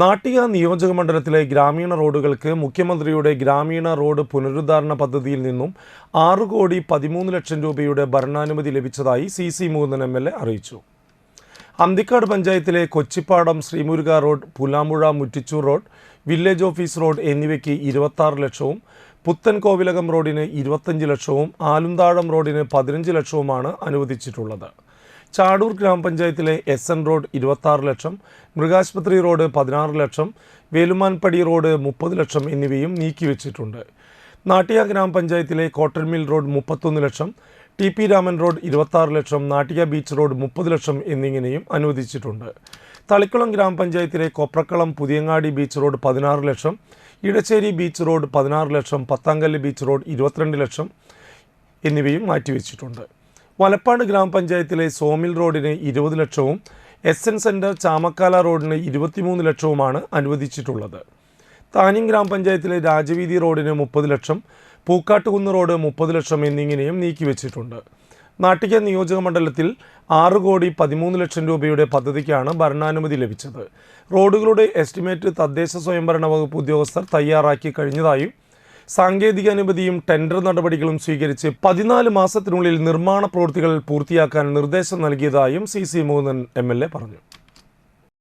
നാട്ടിക നിയോജകമണ്ഡലത്തിലെ ഗ്രാമീണ റോഡുകൾക്ക് മുഖ്യമന്ത്രിയുടെ ഗ്രാമീണ റോഡ് പുനരുദ്ധാരണ പദ്ധതിയിൽ നിന്നും 6,13,00,000 രൂപയുടെ ഭരണാനുമതി ലഭിച്ചതായി CC മൂന്നൻ MLA അറിയിച്ചു. അന്തിക്കാട് പഞ്ചായത്തിലെ Kochippadam Sreemuruka road, Pulamuzha Muttichur road, village office road എന്നിവയ്ക്ക് 26 ലക്ഷവും, പുത്തൻ കോവിലകം റോഡിന് 25 ലക്ഷവും, ആലുംതാഴം റോഡിന് 15 ലക്ഷവുമാണ് അനുവദിച്ചിട്ടുള്ളത്. ചാടൂർ ഗ്രാമപഞ്ചായത്തിലെ SN റോഡ് 26 ലക്ഷം, മൃഗാശുപത്രി റോഡ് 16 ലക്ഷം, വേലുമാൻപടി റോഡ് 30 ലക്ഷം എന്നിവയും നീക്കിവെച്ചിട്ടുണ്ട്. നാട്ടിക ഗ്രാമപഞ്ചായത്തിലെ കോട്ടൺമിൽ റോഡ് 31 ലക്ഷം, TP രാമൻ റോഡ് 26 ലക്ഷം, നാട്ടിക ബീച്ച് റോഡ് 30 ലക്ഷം എന്നിങ്ങനെയും അനുവദിച്ചിട്ടുണ്ട്. തളിക്കുളം ഗ്രാമപഞ്ചായത്തിലെ കൊപ്രക്കളം പുതിയങ്ങാടി ബീച്ച് റോഡ് 16 ലക്ഷം, ഇടച്ചേരി ബീച്ച് റോഡ് 16 ലക്ഷം, പത്താങ്കല്ല് ബീച്ച് റോഡ് 22 ലക്ഷം എന്നിവയും മാറ്റിവെച്ചിട്ടുണ്ട്. വലപ്പാട് ഗ്രാമപഞ്ചായത്തിലെ സോമിൽ റോഡിന് 20 ലക്ഷവും, SN സെൻറ്റർ ചാമക്കാല റോഡിന് 23 ലക്ഷവുമാണ് അനുവദിച്ചിട്ടുള്ളത്. താന്യം ഗ്രാമപഞ്ചായത്തിലെ രാജവീതി റോഡിന് 30 ലക്ഷം, പൂക്കാട്ടുകുന്ന് റോഡ് 30 ലക്ഷം എന്നിങ്ങനെയും നീക്കിവെച്ചിട്ടുണ്ട്. നാട്ടിക നിയോജകമണ്ഡലത്തിൽ 6,13,00,000 രൂപയുടെ പദ്ധതിക്കാണ് ഭരണാനുമതി ലഭിച്ചത്. റോഡുകളുടെ എസ്റ്റിമേറ്റ് തദ്ദേശ സ്വയംഭരണ വകുപ്പ് ഉദ്യോഗസ്ഥർ തയ്യാറാക്കി കഴിഞ്ഞതായും സാങ്കേതിക അനുമതിയും ടെൻഡർ നടപടികളും സ്വീകരിച്ച് 14 മാസത്തിനുള്ളിൽ നിർമ്മാണ പ്രവൃത്തികൾ പൂർത്തിയാക്കാൻ നിർദ്ദേശം നൽകിയതായും CC മൂന്നൻ MLA പറഞ്ഞു.